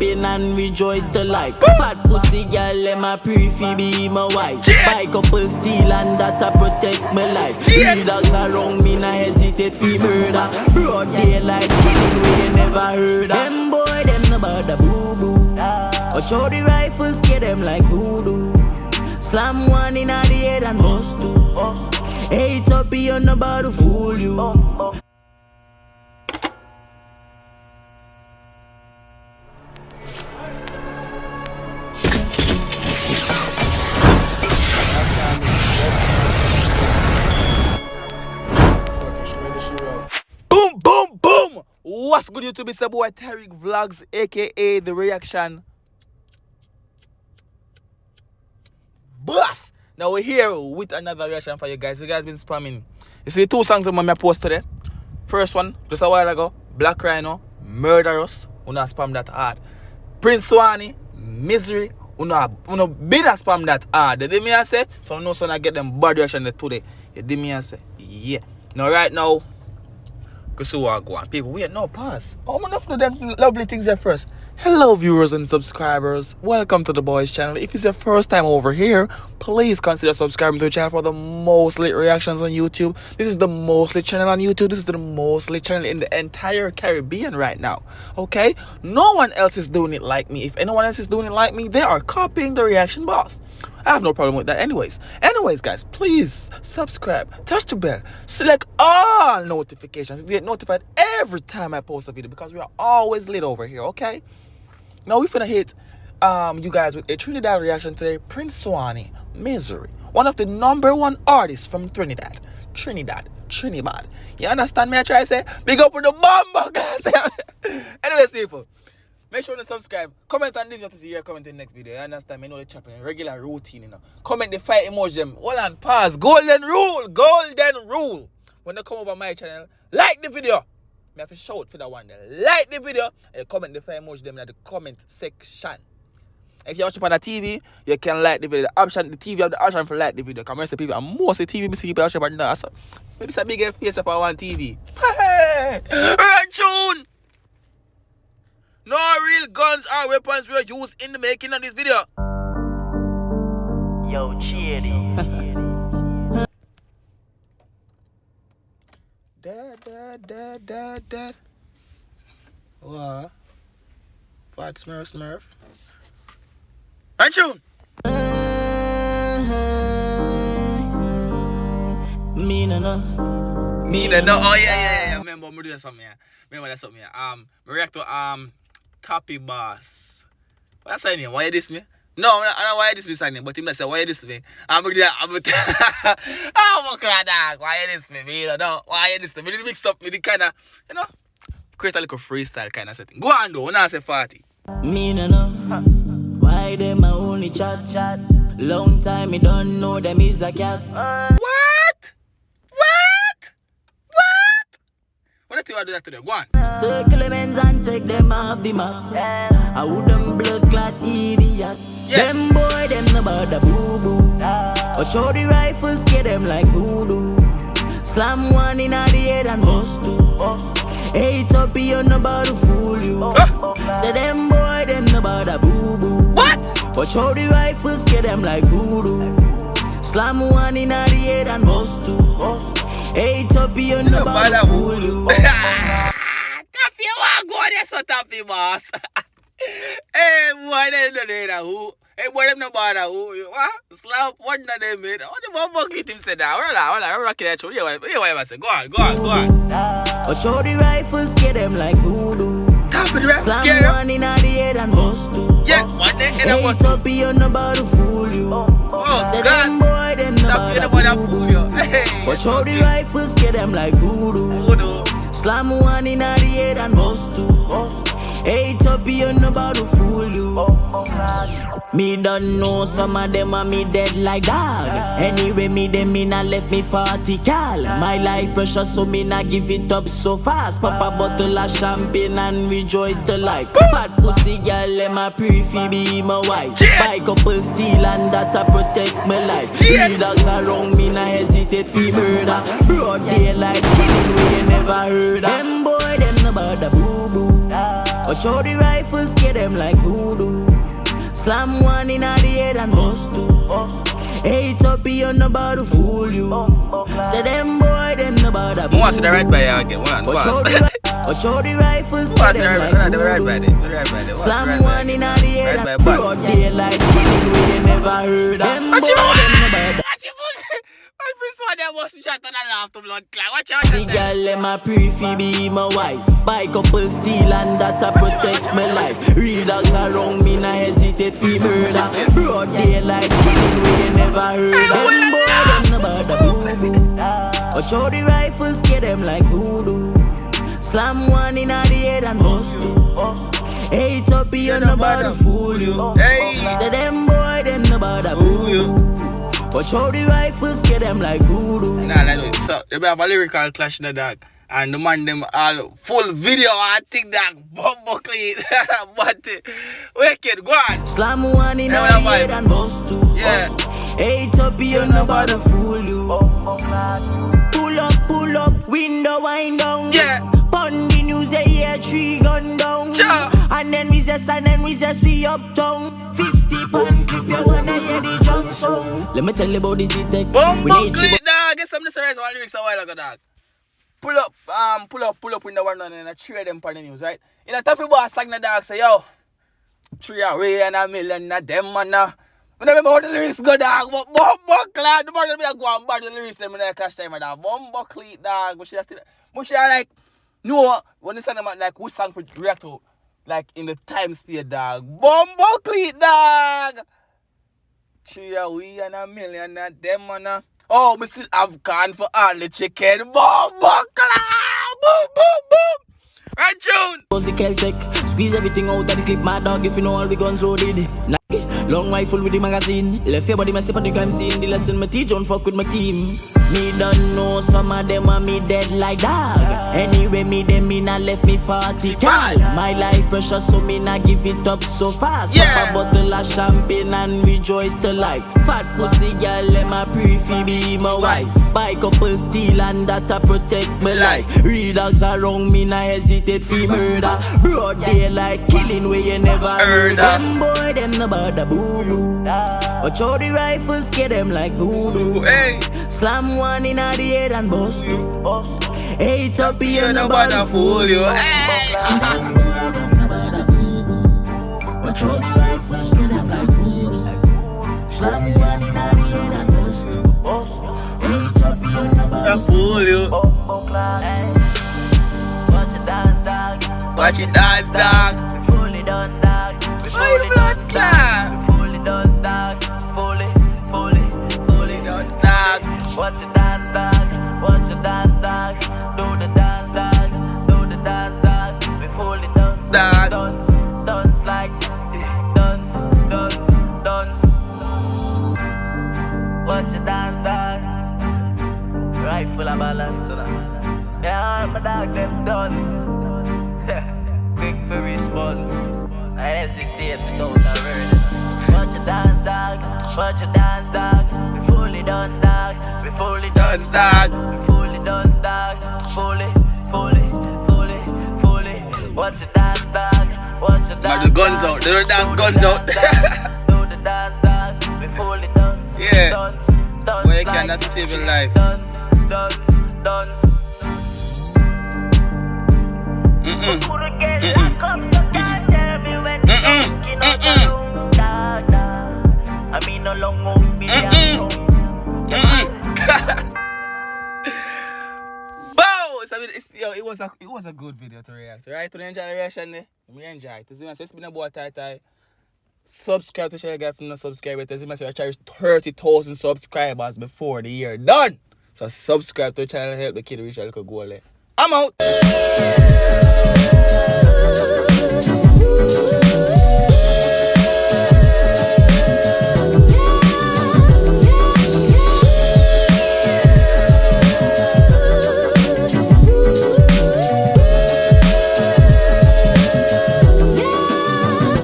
champagne and rejoice to life. Fat pussy girl, let my pre-fee be my wife. Buy couple steel and that I protect my life. Three dogs around me, nah hesitate for murder. Broad daylight, killing we you never heard of. Them boy, them no bother boo-boo. But show the rifles, get them like voodoo. Slam one in the head and bust two. Hey, Toppy, you're not about to fool you. Boom, boom, boom! What's good, YouTube? It's your boy Tyrekevlogs, aka The Reaction Boss. Now we're here with another reaction for you guys. You guys been spamming. You see 2 songs that I post today. First one, just a while ago, Black Rhino, Murderous. Una spam that hard. Prince Swanny, Misery. Una been a spam that hard. You did me I say? So no son I get them bad reaction today. You did me I say? Yeah. Now right now, go see what I go on. People, wait, no, pause. I'm gonna do them lovely things here first. Hello viewers and subscribers. Welcome to the boys channel. If it's your first time over here, please consider subscribing to the channel for the most lit reactions on YouTube. This is the most lit channel on YouTube. This is the most lit channel in the entire Caribbean right now. Okay? No one else is doing it like me. If anyone else is doing it like me, they are copying the reaction boss. I have no problem with that anyways. Anyways, guys, please subscribe, touch the bell, select all notifications to get notified every time I post a video because we are always lit over here, okay? Now we finna hit you guys with a Trinidad reaction today. Prince Swanny, Misery. One of the #1 artists from Trinidad. Trinidad. You understand me? I try to say, big up with the bomb, guys. Anyways, people, make sure to subscribe. Comment on this if you see your comment in the next video. You understand me? I know the chopping, regular routine, you know. Comment the fire emoji. Hold on, pause. Golden rule. When they come over my channel, like the video. I have to shout for that one. Like the video and comment the fire emoji them in the comment section. If you watch it on the TV, you can like the video. The TV have the option for like the video. Come on, people, and most of the TV, see people watch it on the so maybe it's a big face up on one TV. Hey, run tune. No real guns or weapons were used in the making of this video. Yo, cheery. Dad. What? Fat Smurf. And tune. Me no. Oh yeah. Remember I'm doing something here. I react to Copy Boss. What's that name? Why you diss me? No, I don't know why you diss me, son. But him say why you diss me? I'm gonna oh my dog. Why you diss me? You know, why you diss me? Me mix up me the kinda, you know, create a little freestyle kind of setting. Go on though, when I say 40. Me no. Why them a only chat? Long time me don't know them is a cat. What? What do you do that to them? Go on. Circle them ends and take them off the map. I would them blood clot idiot. Yes. Them boy, them no bother boo-boo. But show the rifles, get them like voodoo. Slam one in the head and bust two. Hey, Toppy, you're no bother fool you. Say them boy, them no bother boo-boo. What? But show the rifles, get them like voodoo. Slam one in the head and bust two. Hey, Toppy, you're no bother fool you. Toppy, you want to go there, so Toppy, boss. Hey, boy, them no know that who. Hey, boy, them no bother who. What? Slap one of them, man. What the fuck did him say that? Hold on. I'm rocking that show. Here, what I say. Go on. But show the rifles, get them like voodoo. Toppy, the rifles scare Slam one in the head and bust two. Yeah, one day get a bust two. Hey, Toppy, you're no bother fool you. Oh, Say God. them boy, them no Toppy, you bother don't fool you. Hey. But show the rifles, get them like voodoo. Slam one in the head and bust two. Hey, Toppy, you're no bother fool you. Me don't know some of them and me dead like dog. Anyway, me them me not left me 40 cal. My life precious so me not give it up so fast. Pop a bottle of champagne and rejoice to life. Fat pussy girl, let my pre-fee be my wife. Buy couple steel and that I protect my life. Three dogs around me not hesitate for murder. Broad daylight killing we you never heard of. Them boy, them no about the boo-boo. Watch how the rifles scare them like voodoo. Slam one in the head and bust two. Hey, Toppy, you're not about to fool you. Say them boy, them not about to boo-boo. Watch the right by again, one Watch how the rifles scare them like voodoo. Slam one in the head and broad daylight. Killing we they never heard of. Them boy, them not about to. My first one there was shot and I laughed to blood clot. Watch out. The girl let my pre-fi be my wife. Buy couple steel and that I protect my life. Real dogs around me, nah hesitate fi murder. Broad daylight killing we they never heard of. Them boy, them not about the boo-boo. Watch how the rifles scare them like voodoo. Slam one in the head and bust two. Hey, Toppy, you're not about to fool you. Hey. Say them boy, them not about to boo you. Watch how the rifles scare them like voodoo. Nah, no. So, they have a lyrical clash in the dog. And the man them all full video, I think that bumbo clean. But, wicked, go on. Slam one in the head and bust two. Yeah. Hey, Toppy, you're not about to fool you. Pull up, window wind down. Yeah. Pon the news, yeah, 3 gun down. Sure. And then we say, we uptown. 50 pound clip, you wanna hear the jump song. Let me tell you about this tech. Bumbo clean, dog. Get some of the serious one lyrics a while ago, dog. Pull up in the one and I trade them for the news, right? In a toughy boy sang the dog say, yo, 3 away and a million of them man. I don't remember how the lyrics go, dog. But bumbo clean, the man will go and bad the lyrics them in the clash time, dog. Bumbo clean, dog. But she still, like, no, when they send them like who sang for react to, like in the time sphere, dog. Bumbo clean, dog. 3 away and a million of them man. Oh, we still have corn for all the chicken. Boom, boom, boom, boom, boom. Right, June. Pussy Celtic, squeeze everything out of the clip, my dog. If you know all the guns loaded. Long rifle with the magazine. Left your body, my step on the crime scene. The lesson my teach, don't fuck with my team. Me don't know some of them are me dead like dog. Anyway, me them me not left me 40 cal. My life precious, so me not give it up so fast. Yeah. Pop a bottle of champagne and rejoice to life. Fat pussy girl, let my pre-fi be my wife. Buy couple steel and that I protect my life. Real dogs around me, not hesitate fi murder. Broad daylight killing where you never heard of. Them boy, them no about the boo-boo. Watch how the rifles scare them like voodoo. Hey. Slam one in the head and bust two. Hey, Toppy, You no bother fool you. Hey. Watch how the rifles scare them like voodoo. Slam one in the head and bust two. Hey, Toppy, you no bother fool you. Watch it dance, dog. Watch it dance, dog. We fully done, dog. Why the blood clot? Fully done, dog. Fully Don't stop. Watch the dance, dog. Watch the dance, dog. Do the dance, dog. Do the dance, dog. We fully done, Dog. dance like dance. Watch the dance, dog. Right full of balance, so that. Yeah, my dog, them done. Quick for response. I hesitate without a word. Watch the dance, dog. Watch the dance, dog. We fully done, dog. We fully done, Don't stop. we fully done, dog. Fully. Watch the dance, dog. Watch the dance. Now the guns out. The dance guns out. Do the dance, dog. We fully done. Yeah. Done. Well, you cannot save your life. Done. I mean, no long move me. It was a good video to react, right? To the enjoy the reaction there. We enjoy it. It's been a boy tie. Subscribe to share guy from the subscriber. As you must I charge 30,000 subscribers before the year done. So subscribe to the channel, help the kid reach a little goal there. I'm out.